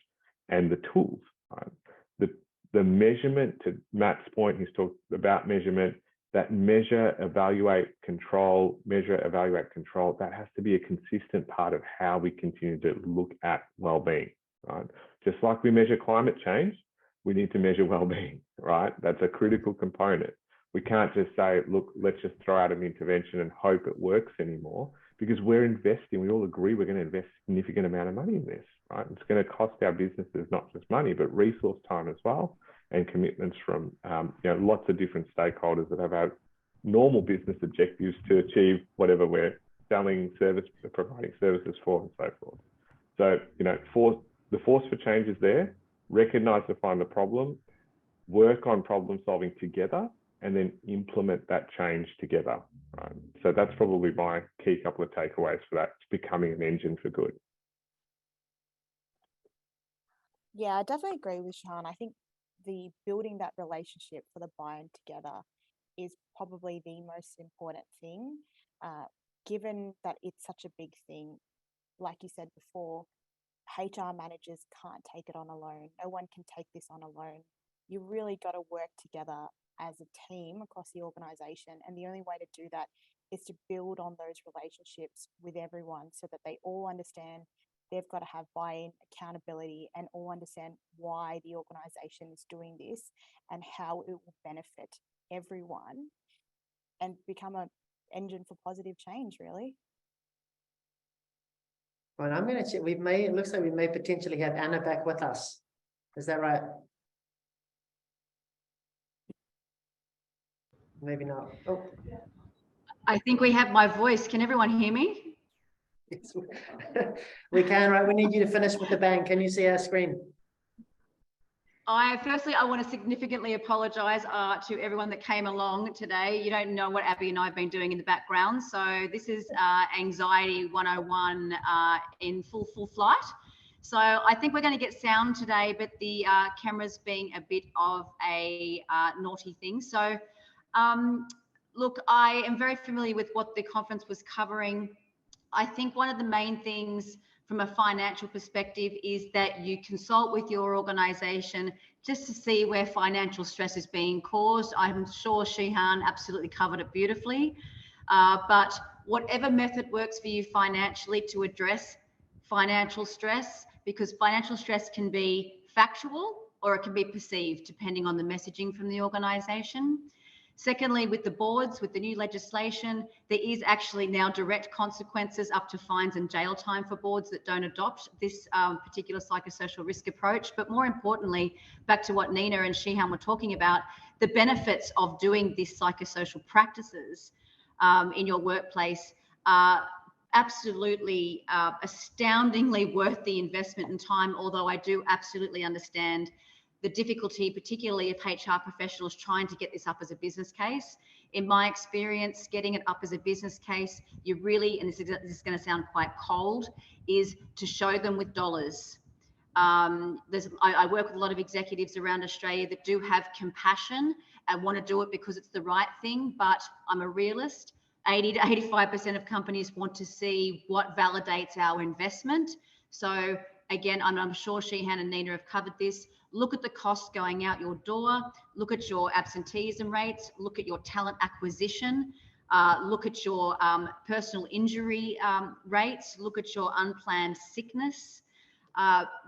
[SPEAKER 2] and the tools, right? The measurement, to Matt's point, he's talked about measurement, that measure, evaluate, control, that has to be a consistent part of how we continue to look at well-being, right? Just like we measure climate change, we need to measure well-being, right? That's a critical component. We can't just say, look, let's just throw out an intervention and hope it works anymore, because we're investing, we all agree we're going to invest a significant amount of money in this, right? It's going to cost our businesses not just money, but resource time as well, and commitments from lots of different stakeholders that have our normal business objectives to achieve whatever we're selling, providing services for, and so forth. So, the force for change is there. Recognize and find the problem, work on problem solving together, and then implement that change together. Right? So that's probably my key couple of takeaways for that. It's becoming an engine for good.
[SPEAKER 3] Yeah, I definitely agree with Sean. I think the building that relationship for the buy-in together is probably the most important thing, given that it's such a big thing. Like you said before, HR managers can't take it on alone. No one can take this on alone. You really got to work together as a team across the organization. And the only way to do that is to build on those relationships with everyone so that they all understand they've got to have buy-in, accountability, and all understand why the organization is doing this and how it will benefit everyone and become an engine for positive change, really.
[SPEAKER 1] Right, I'm going to check. It looks like we may potentially have Anna back with us. Is that right? Maybe not. Oh.
[SPEAKER 4] I think we have my voice. Can everyone hear me?
[SPEAKER 1] Yes, we can, right? We need you to finish with the bang. Can you see our screen?
[SPEAKER 4] Firstly, I want to significantly apologise to everyone that came along today. You don't know what Abby and I have been doing in the background. So this is Anxiety 101 in full flight. So I think we're going to get sound today, but the cameras being a bit of a naughty thing. So look, I am very familiar with what the conference was covering. I think one of the main things from a financial perspective is that you consult with your organisation just to see where financial stress is being caused. I'm sure Shihan absolutely covered it beautifully, but whatever method works for you financially to address financial stress, because financial stress can be factual or it can be perceived depending on the messaging from the organisation. Secondly, with the boards, with the new legislation, there is actually now direct consequences up to fines and jail time for boards that don't adopt this particular psychosocial risk approach. But more importantly, back to what Nina and Shihan were talking about, the benefits of doing these psychosocial practices in your workplace are absolutely astoundingly worth the investment in time, although I do absolutely understand the difficulty, particularly of HR professionals trying to get this up as a business case. In my experience, getting it up as a business case, you really, and this is going to sound quite cold, is to show them with dollars. I work with a lot of executives around Australia that do have compassion and want to do it because it's the right thing, but I'm a realist. 80 to 85% of companies want to see what validates our investment. So again, I'm sure Shihan and Nina have covered this. Look at the costs going out your door, look at your absenteeism rates, look at your talent acquisition, look at your personal injury rates, look at your unplanned sickness,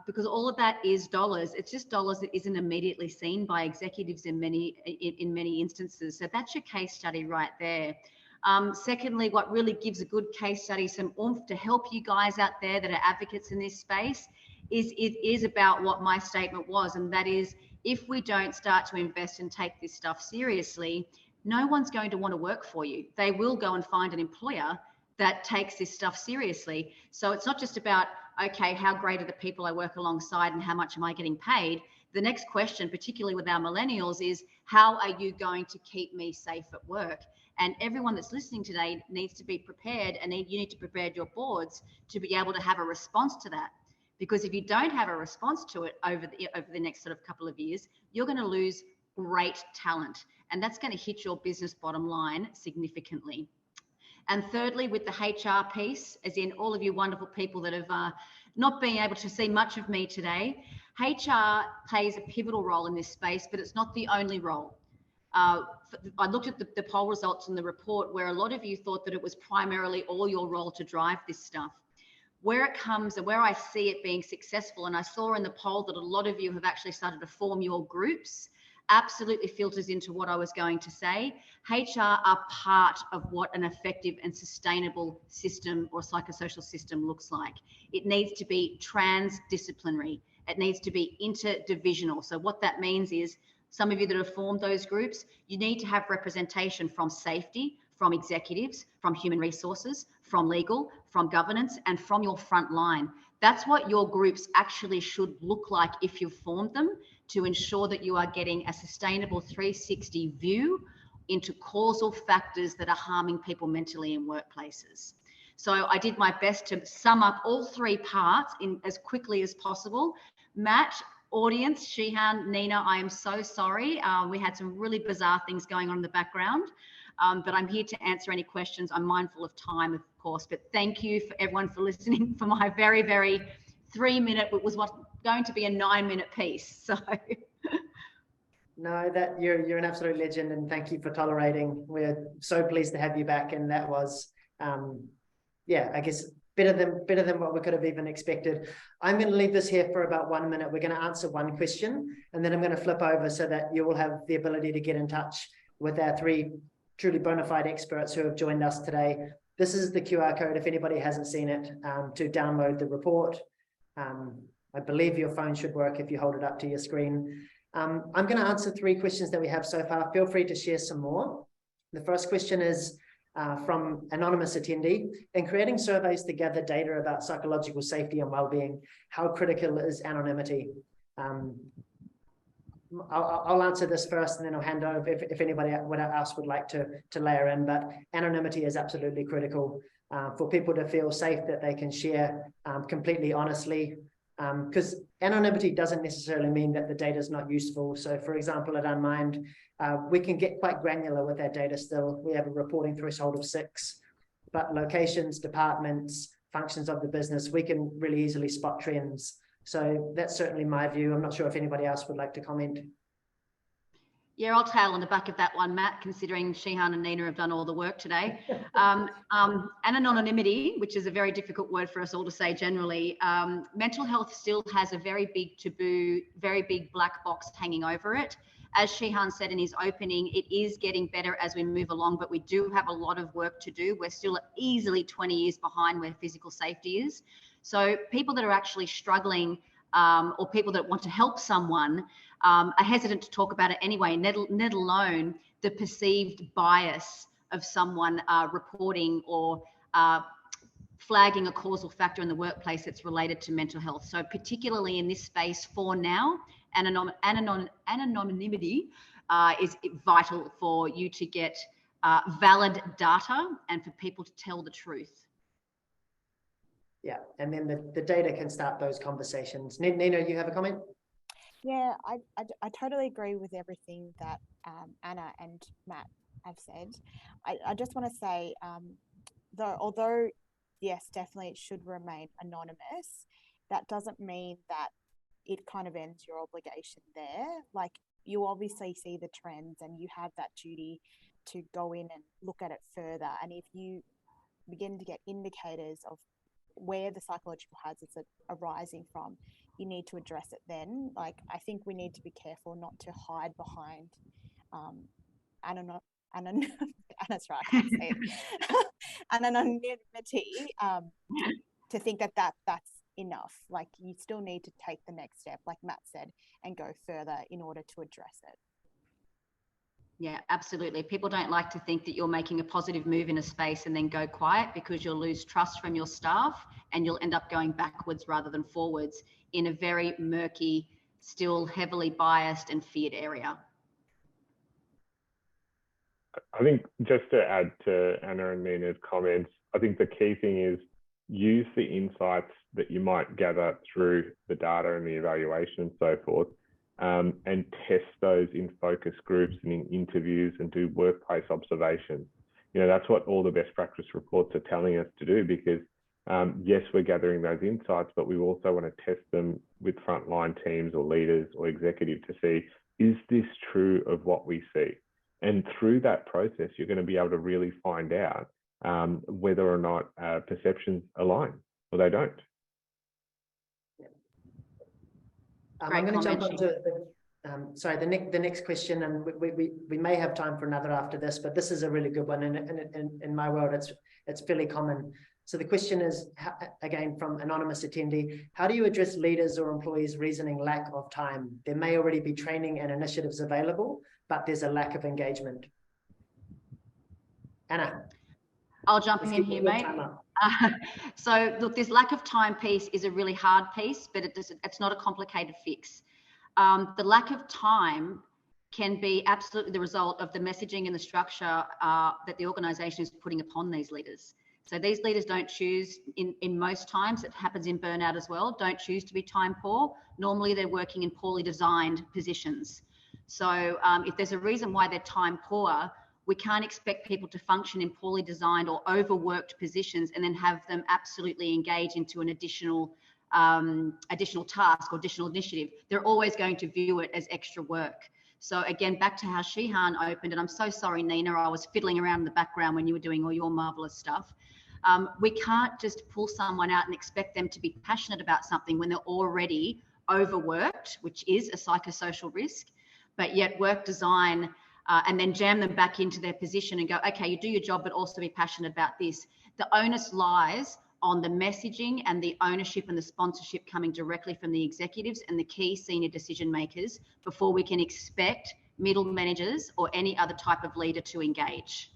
[SPEAKER 4] because all of that is dollars. It's just dollars that isn't immediately seen by executives in many instances. So that's your case study right there. Secondly, what really gives a good case study some oomph to help you guys out there that are advocates in this space is about what my statement was, and that is, if we don't start to invest and take this stuff seriously, no one's going to want to work for you. They will go and find an employer that takes this stuff seriously. So it's not just about, okay, how great are the people I work alongside and how much am I getting paid? The next question, particularly with our millennials, is how are you going to keep me safe at work? And everyone that's listening today needs to be prepared, and you need to prepare your boards to be able to have a response to that. Because if you don't have a response to it over the next sort of couple of years, you're going to lose great talent, and that's going to hit your business bottom line significantly. And thirdly, with the HR piece, as in all of you wonderful people that have not been able to see much of me today, HR plays a pivotal role in this space, but it's not the only role. I looked at the poll results in the report where a lot of you thought that it was primarily all your role to drive this stuff. Where it comes and where I see it being successful, and I saw in the poll that a lot of you have actually started to form your groups, absolutely filters into what I was going to say. HR are part of what an effective and sustainable system or psychosocial system looks like. It needs to be transdisciplinary. It needs to be interdivisional. So what that means is, some of you that have formed those groups, you need to have representation from safety, from executives, from human resources, from legal, from governance, and from your front line. That's what your groups actually should look like if you've formed them, to ensure that you are getting a sustainable 360 view into causal factors that are harming people mentally in workplaces. So I did my best to sum up all three parts in as quickly as possible. Matt, audience, Shihan, Nina, I am so sorry. We had some really bizarre things going on in the background, but I'm here to answer any questions. I'm mindful of time, of course, but thank you for everyone for listening for my very, very 3-minute, it was what going to be a 9-minute piece. So
[SPEAKER 1] No, that you're an absolute legend, and thank you for tolerating. We're so pleased to have you back, and that was, yeah, I guess better than what we could have even expected. I'm going to leave this here for about 1 minute. We're going to answer one question, and then I'm going to flip over so that you will have the ability to get in touch with our 3 truly bona fide experts who have joined us today. This is the QR code, if anybody hasn't seen it, to download the report. I believe your phone should work if you hold it up to your screen. I'm going to answer 3 questions that we have so far. Feel free to share some more. The first question is from anonymous attendee. In creating surveys to gather data about psychological safety and well-being, how critical is anonymity? I'll answer this first, and then I'll hand over if anybody else would like to layer in. But anonymity is absolutely critical for people to feel safe that they can share completely honestly. Because anonymity doesn't necessarily mean that the data is not useful. So, for example, at Unmind, we can get quite granular with our data still. We have a reporting threshold of 6, but locations, departments, functions of the business, we can really easily spot trends. So that's certainly my view. I'm not sure if anybody else would like to comment.
[SPEAKER 4] Yeah, I'll tail on the back of that one, Matt, considering Shihan and Nina have done all the work today. Anonymity, which is a very difficult word for us all to say generally, mental health still has a very big taboo, very big black box hanging over it. As Shihan said in his opening, it is getting better as we move along, but we do have a lot of work to do. We're still easily 20 years behind where physical safety is. So people that are actually struggling or people that want to help someone are hesitant to talk about it anyway, let alone the perceived bias of someone reporting or flagging a causal factor in the workplace that's related to mental health. So particularly in this space for now, anonymity is vital for you to get valid data and for people to tell the truth.
[SPEAKER 1] Yeah, and then the data can start those conversations. Nina, you have a comment?
[SPEAKER 3] Yeah, I totally agree with everything that Anna and Matt have said. I just want to say, although, yes, definitely it should remain anonymous, that doesn't mean that it kind of ends your obligation there. Like, you obviously see the trends and you have that duty to go in and look at it further. And if you begin to get indicators of where the psychological hazards are arising from, you need to address it then. Like, I think we need to be careful not to hide behind Anna's right, I can't say it. Anonymity, to think that that's enough. Like, you still need to take the next step, like Matt said, and go further in order to address it.
[SPEAKER 4] Yeah, absolutely. People don't like to think that you're making a positive move in a space and then go quiet, because you'll lose trust from your staff and you'll end up going backwards rather than forwards in a very murky, still heavily biased and feared area.
[SPEAKER 2] I think just to add to Anna and Nina's comments, I think the key thing is use the insights that you might gather through the data and the evaluation and so forth, and test those in focus groups and in interviews and do workplace observations. you know, that's what all the best practice reports are telling us to do, because yes, we're gathering those insights, but we also want to test them with frontline teams or leaders or executive to see, is this true of what we see? And through that process, you're going to be able to really find out whether or not perceptions align or they don't.
[SPEAKER 1] I'm going to jump onto the next question, and we may have time for another after this, but this is a really good one, and in my world, it's fairly common. So the question is, again, from anonymous attendee, how do you address leaders or employees reasoning lack of time? There may already be training and initiatives available, but there's a lack of engagement. Anna.
[SPEAKER 4] I'll jump in here, mate. So look, this lack of time piece is a really hard piece, but it's not a complicated fix. The lack of time can be absolutely the result of the messaging and the structure that the organisation is putting upon these leaders. So these leaders don't choose, in most times, it happens in burnout as well, don't choose to be time poor. Normally they're working in poorly designed positions. So if there's a reason why they're time poor, we can't expect people to function in poorly designed or overworked positions and then have them absolutely engage into an additional task or additional initiative. They're always going to view it as extra work. So again, back to how Shihan opened, and I'm so sorry, Nina, I was fiddling around in the background when you were doing all your marvelous stuff. We can't just pull someone out and expect them to be passionate about something when they're already overworked, which is a psychosocial risk, but yet work design and then jam them back into their position and go, okay, you do your job, but also be passionate about this. The onus lies on the messaging and the ownership and the sponsorship coming directly from the executives and the key senior decision makers before we can expect middle managers or any other type of leader to engage.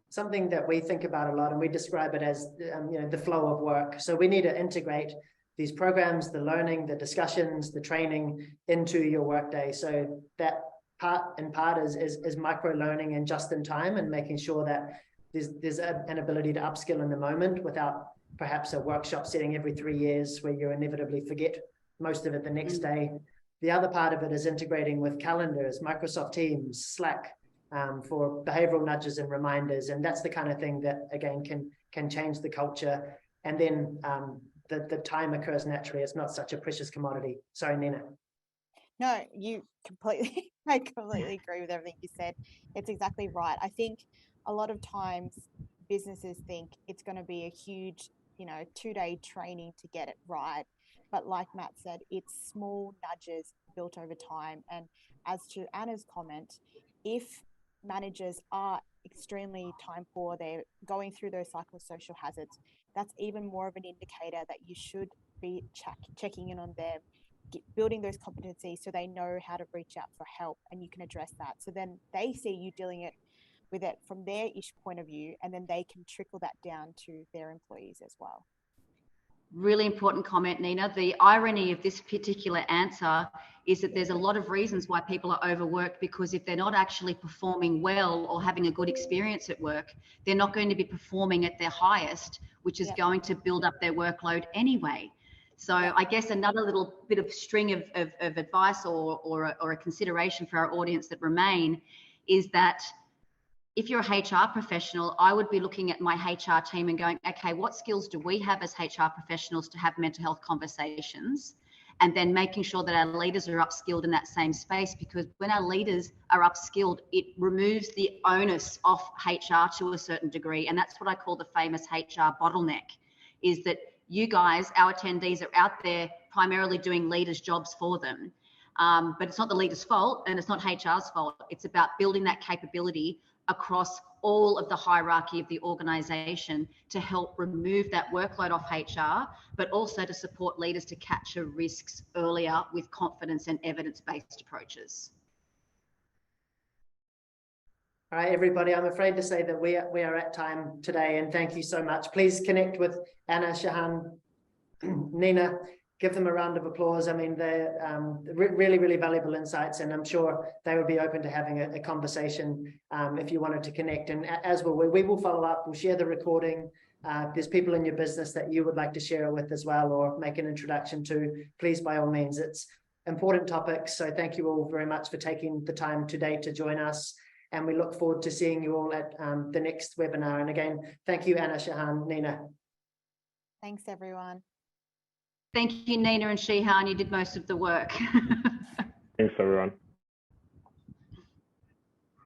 [SPEAKER 1] Something that we think about a lot, and we describe it as the flow of work. So we need to integrate these programs, the learning, the discussions, the training into your workday. So that part is micro learning and just in time, and making sure that there's an ability to upskill in the moment without perhaps a workshop setting every 3 years where you inevitably forget most of it the next day. The other part of it is integrating with calendars, Microsoft Teams, Slack, for behavioral nudges and reminders. And that's the kind of thing that, again, can change the culture. And then the time occurs naturally. It's not such a precious commodity. Sorry, Nina.
[SPEAKER 3] No, I completely agree with everything you said. It's exactly right. I think a lot of times businesses think it's going to be a huge, 2-day training to get it right. But like Matt said, it's small nudges built over time. And as to Anna's comment, if managers are extremely time poor, they're going through those psychosocial hazards, that's even more of an indicator that you should be checking in on them, building those competencies so they know how to reach out for help, and you can address that. So then they see you dealing with it from their ish point of view, and then they can trickle that down to their employees as well.
[SPEAKER 4] Really important comment, Nina. The irony of this particular answer is that there's a lot of reasons why people are overworked, because if they're not actually performing well or having a good experience at work, they're not going to be performing at their highest, which is going to build up their workload anyway. So I guess another little bit of string of advice or a consideration for our audience that remain is that if you're a HR professional, I would be looking at my HR team and going, okay, what skills do we have as HR professionals to have mental health conversations? And then making sure that our leaders are upskilled in that same space, because when our leaders are upskilled, it removes the onus off HR to a certain degree. And that's what I call the famous HR bottleneck, is that you guys, our attendees, are out there primarily doing leaders' jobs for them. But it's not the leader's fault and it's not HR's fault. It's about building that capability across all of the hierarchy of the organisation to help remove that workload off HR, but also to support leaders to capture risks earlier with confidence and evidence-based approaches.
[SPEAKER 1] All right, everybody, I'm afraid to say that we are at time today, and thank you so much. Please connect with Anna, Shihan, Nina. Give them a round of applause. I mean, they're really, really valuable insights, and I'm sure they would be open to having a conversation if you wanted to connect. And as we will follow up. We'll share the recording. If there's people in your business that you would like to share it with as well, or make an introduction to, please, by all means. It's important topics. So thank you all very much for taking the time today to join us. And we look forward to seeing you all at the next webinar. And again, thank you, Anna, Shahan, Nina.
[SPEAKER 3] Thanks, everyone.
[SPEAKER 4] Thank you, Nina and Shihan. You did most of the work.
[SPEAKER 2] Thanks, everyone.